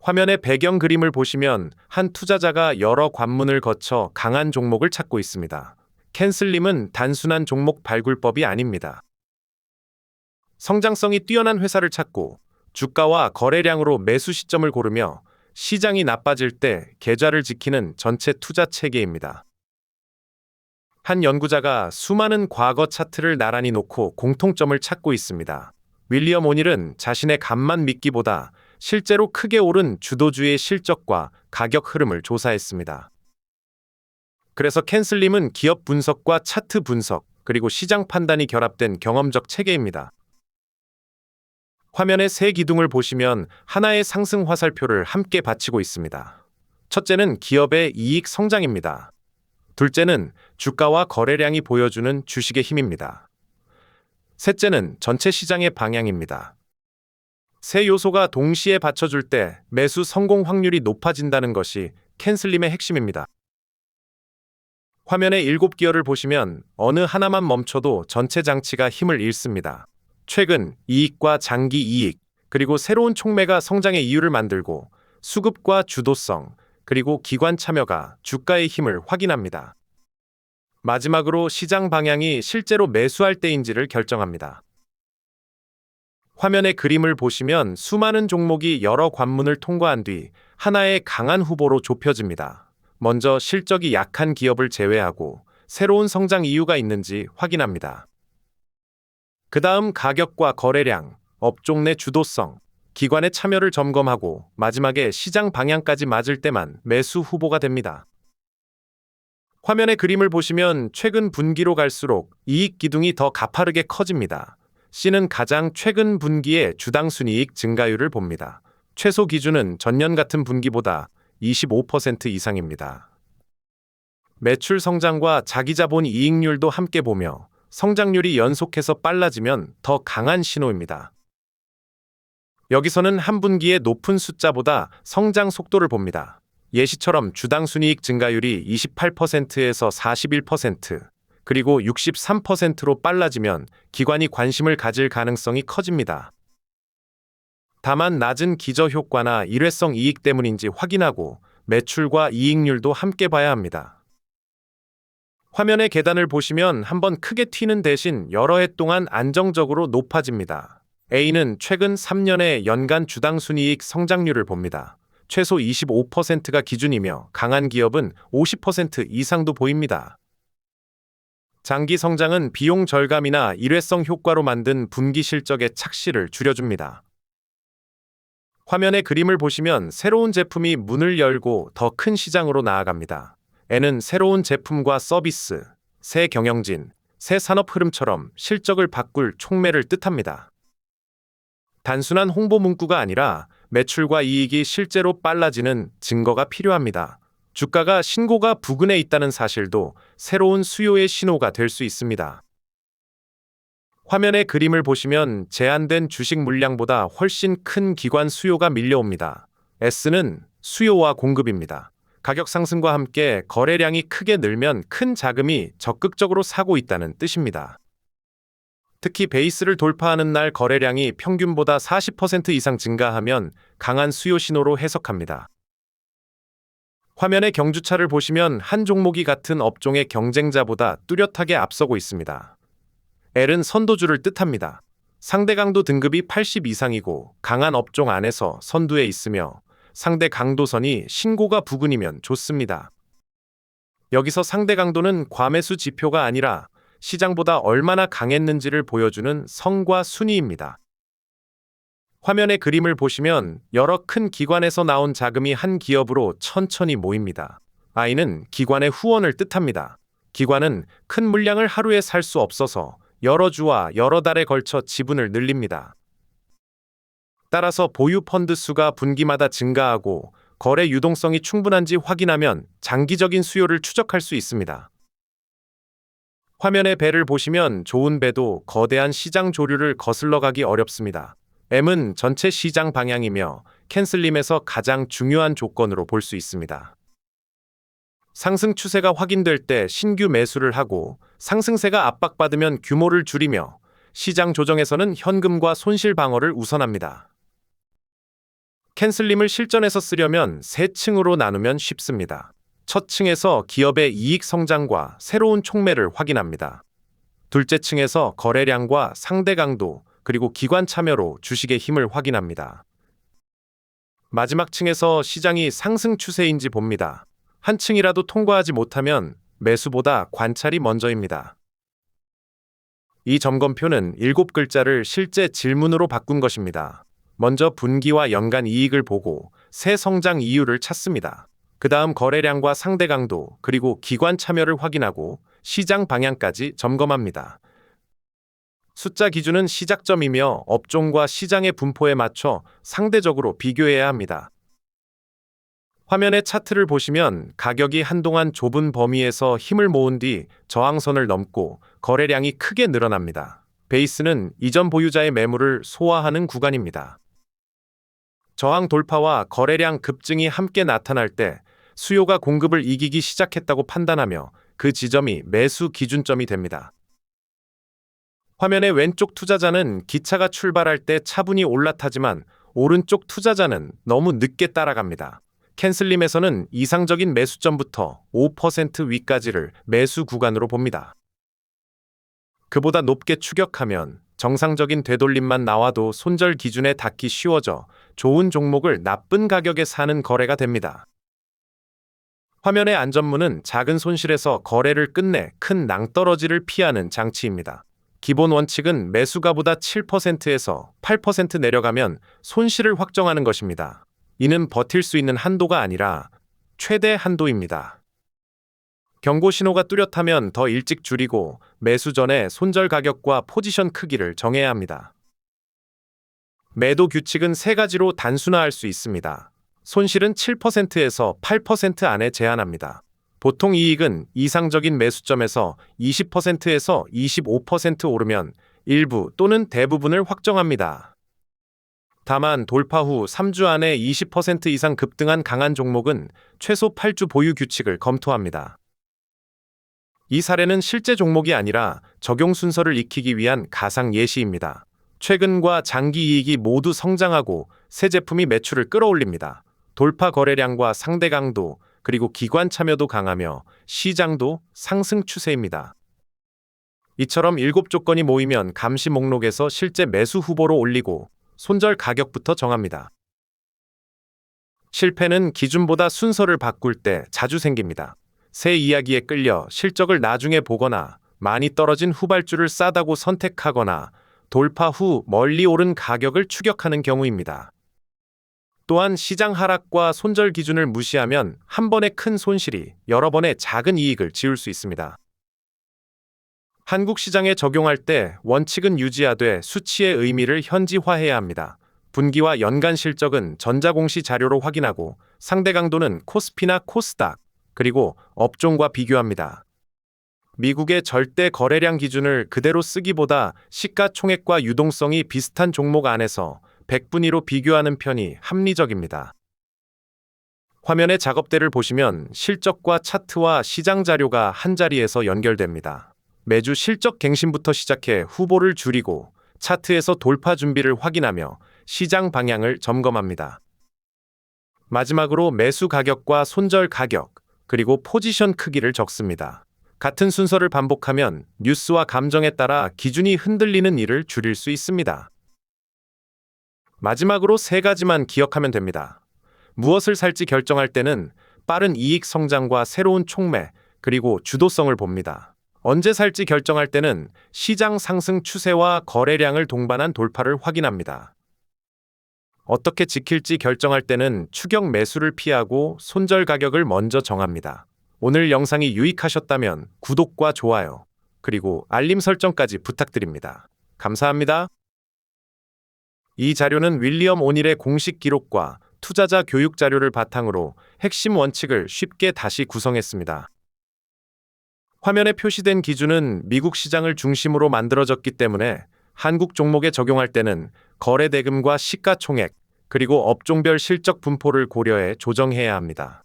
화면의 배경 그림을 보시면 한 투자자가 여러 관문을 거쳐 강한 종목을 찾고 있습니다. 캔슬림은 단순한 종목 발굴법이 아닙니다. 성장성이 뛰어난 회사를 찾고 주가와 거래량으로 매수 시점을 고르며 시장이 나빠질 때 계좌를 지키는 전체 투자 체계입니다. 한 연구자가 수많은 과거 차트를 나란히 놓고 공통점을 찾고 있습니다. 윌리엄 오닐은 자신의 감만 믿기보다 실제로 크게 오른 주도주의 실적과 가격 흐름을 조사했습니다. 그래서 캔슬림은 기업 분석과 차트 분석, 그리고 시장 판단이 결합된 경험적 체계입니다. 화면의 세 기둥을 보시면 하나의 상승 화살표를 함께 받치고 있습니다. 첫째는 기업의 이익 성장입니다. 둘째는 주가와 거래량이 보여주는 주식의 힘입니다. 셋째는 전체 시장의 방향입니다. 세 요소가 동시에 받쳐줄 때 매수 성공 확률이 높아진다는 것이 캔슬림의 핵심입니다. 화면의 7기어를 보시면 어느 하나만 멈춰도 전체 장치가 힘을 잃습니다. 최근 이익과 장기 이익, 그리고 새로운 촉매가 성장의 이유를 만들고 수급과 주도성, 그리고 기관 참여가 주가의 힘을 확인합니다. 마지막으로 시장 방향이 실제로 매수할 때인지를 결정합니다. 화면의 그림을 보시면 수많은 종목이 여러 관문을 통과한 뒤 하나의 강한 후보로 좁혀집니다. 먼저 실적이 약한 기업을 제외하고 새로운 성장 이유가 있는지 확인합니다. 그 다음 가격과 거래량, 업종 내 주도성, 기관의 참여를 점검하고 마지막에 시장 방향까지 맞을 때만 매수 후보가 됩니다. 화면의 그림을 보시면 최근 분기로 갈수록 이익 기둥이 더 가파르게 커집니다. C는 가장 최근 분기의 주당 순이익 증가율을 봅니다. 최소 기준은 전년 같은 분기보다 25% 이상입니다. 매출 성장과 자기자본 이익률도 함께 보며 성장률이 연속해서 빨라지면 더 강한 신호입니다. 여기서는 한 분기의 높은 숫자보다 성장 속도를 봅니다. 예시처럼 주당 순이익 증가율이 28%에서 41%, 그리고 63%로 빨라지면 기관이 관심을 가질 가능성이 커집니다. 다만 낮은 기저효과나 일회성 이익 때문인지 확인하고 매출과 이익률도 함께 봐야 합니다. 화면의 계단을 보시면 한번 크게 튀는 대신 여러 해 동안 안정적으로 높아집니다. A는 최근 3년의 연간 주당 순이익 성장률을 봅니다. 최소 25%가 기준이며 강한 기업은 50% 이상도 보입니다. 장기 성장은 비용 절감이나 일회성 효과로 만든 분기 실적의 착시를 줄여줍니다. 화면의 그림을 보시면 새로운 제품이 문을 열고 더 큰 시장으로 나아갑니다. N은 새로운 제품과 서비스, 새 경영진, 새 산업 흐름처럼 실적을 바꿀 촉매를 뜻합니다. 단순한 홍보 문구가 아니라 매출과 이익이 실제로 빨라지는 증거가 필요합니다. 주가가 신고가 부근에 있다는 사실도 새로운 수요의 신호가 될 수 있습니다. 화면의 그림을 보시면 제한된 주식 물량보다 훨씬 큰 기관 수요가 밀려옵니다. S는 수요와 공급입니다. 가격 상승과 함께 거래량이 크게 늘면 큰 자금이 적극적으로 사고 있다는 뜻입니다. 특히 베이스를 돌파하는 날 거래량이 평균보다 40% 이상 증가하면 강한 수요 신호로 해석합니다. 화면의 경주차를 보시면 한 종목이 같은 업종의 경쟁자보다 뚜렷하게 앞서고 있습니다. L은 선도주를 뜻합니다. 상대 강도 등급이 80 이상이고 강한 업종 안에서 선두에 있으며 상대 강도선이 신고가 부근이면 좋습니다. 여기서 상대 강도는 과매수 지표가 아니라 시장보다 얼마나 강했는지를 보여주는 성과 순위입니다. 화면의 그림을 보시면 여러 큰 기관에서 나온 자금이 한 기업으로 천천히 모입니다. I는 기관의 후원을 뜻합니다. 기관은 큰 물량을 하루에 살 수 없어서 여러 주와 여러 달에 걸쳐 지분을 늘립니다. 따라서 보유 펀드 수가 분기마다 증가하고 거래 유동성이 충분한지 확인하면 장기적인 수요를 추적할 수 있습니다. 화면의 배를 보시면 좋은 배도 거대한 시장 조류를 거슬러 가기 어렵습니다. M은 전체 시장 방향이며 캔슬림에서 가장 중요한 조건으로 볼 수 있습니다. 상승 추세가 확인될 때 신규 매수를 하고 상승세가 압박받으면 규모를 줄이며 시장 조정에서는 현금과 손실 방어를 우선합니다. 캔슬림을 실전에서 쓰려면 세 층으로 나누면 쉽습니다. 첫 층에서 기업의 이익 성장과 새로운 촉매를 확인합니다. 둘째 층에서 거래량과 상대 강도, 그리고 기관 참여로 주식의 힘을 확인합니다. 마지막 층에서 시장이 상승 추세인지 봅니다. 한 층이라도 통과하지 못하면 매수보다 관찰이 먼저입니다. 이 점검표는 7글자를 실제 질문으로 바꾼 것입니다. 먼저 분기와 연간 이익을 보고 새 성장 이유를 찾습니다. 그 다음 거래량과 상대 강도, 그리고 기관 참여를 확인하고 시장 방향까지 점검합니다. 숫자 기준은 시작점이며 업종과 시장의 분포에 맞춰 상대적으로 비교해야 합니다. 화면의 차트를 보시면 가격이 한동안 좁은 범위에서 힘을 모은 뒤 저항선을 넘고 거래량이 크게 늘어납니다. 베이스는 이전 보유자의 매물을 소화하는 구간입니다. 저항 돌파와 거래량 급증이 함께 나타날 때 수요가 공급을 이기기 시작했다고 판단하며 그 지점이 매수 기준점이 됩니다. 화면의 왼쪽 투자자는 기차가 출발할 때 차분히 올라타지만 오른쪽 투자자는 너무 늦게 따라갑니다. 캔슬림에서는 이상적인 매수점부터 5% 위까지를 매수 구간으로 봅니다. 그보다 높게 추격하면 정상적인 되돌림만 나와도 손절 기준에 닿기 쉬워져 좋은 종목을 나쁜 가격에 사는 거래가 됩니다. 화면의 안전문은 작은 손실에서 거래를 끝내 큰 낭떠러지를 피하는 장치입니다. 기본 원칙은 매수가보다 7%에서 8% 내려가면 손실을 확정하는 것입니다. 이는 버틸 수 있는 한도가 아니라 최대 한도입니다. 경고 신호가 뚜렷하면 더 일찍 줄이고 매수 전에 손절 가격과 포지션 크기를 정해야 합니다. 매도 규칙은 세 가지로 단순화할 수 있습니다. 손실은 7%에서 8% 안에 제한합니다. 보통 이익은 이상적인 매수점에서 20%에서 25% 오르면 일부 또는 대부분을 확정합니다. 다만 돌파 후 3주 안에 20% 이상 급등한 강한 종목은 최소 8주 보유 규칙을 검토합니다. 이 사례는 실제 종목이 아니라 적용 순서를 익히기 위한 가상 예시입니다. 최근과 장기 이익이 모두 성장하고 새 제품이 매출을 끌어올립니다. 돌파 거래량과 상대 강도, 그리고 기관 참여도 강하며 시장도 상승 추세입니다. 이처럼 7조건이 모이면 감시 목록에서 실제 매수 후보로 올리고 손절 가격부터 정합니다. 실패는 기준보다 순서를 바꿀 때 자주 생깁니다. 새 이야기에 끌려 실적을 나중에 보거나 많이 떨어진 후발주를 싸다고 선택하거나 돌파 후 멀리 오른 가격을 추격하는 경우입니다. 또한 시장 하락과 손절 기준을 무시하면 한 번의 큰 손실이 여러 번의 작은 이익을 지울 수 있습니다. 한국 시장에 적용할 때 원칙은 유지하되 수치의 의미를 현지화해야 합니다. 분기와 연간 실적은 전자공시 자료로 확인하고 상대 강도는 코스피나 코스닥, 그리고 업종과 비교합니다. 미국의 절대 거래량 기준을 그대로 쓰기보다 시가총액과 유동성이 비슷한 종목 안에서 100분위로 비교하는 편이 합리적입니다. 화면의 작업대를 보시면 실적과 차트와 시장 자료가 한자리에서 연결됩니다. 매주 실적 갱신부터 시작해 후보를 줄이고 차트에서 돌파 준비를 확인하며 시장 방향을 점검합니다. 마지막으로 매수 가격과 손절 가격, 그리고 포지션 크기를 적습니다. 같은 순서를 반복하면 뉴스와 감정에 따라 기준이 흔들리는 일을 줄일 수 있습니다. 마지막으로 세 가지만 기억하면 됩니다. 무엇을 살지 결정할 때는 빠른 이익 성장과 새로운 촉매, 그리고 주도성을 봅니다. 언제 살지 결정할 때는 시장 상승 추세와 거래량을 동반한 돌파를 확인합니다. 어떻게 지킬지 결정할 때는 추격 매수를 피하고 손절 가격을 먼저 정합니다. 오늘 영상이 유익하셨다면 구독과 좋아요, 그리고 알림 설정까지 부탁드립니다. 감사합니다. 이 자료는 윌리엄 오닐의 공식 기록과 투자자 교육 자료를 바탕으로 핵심 원칙을 쉽게 다시 구성했습니다. 화면에 표시된 기준은 미국 시장을 중심으로 만들어졌기 때문에 한국 종목에 적용할 때는 거래 대금과 시가총액, 그리고 업종별 실적 분포를 고려해 조정해야 합니다.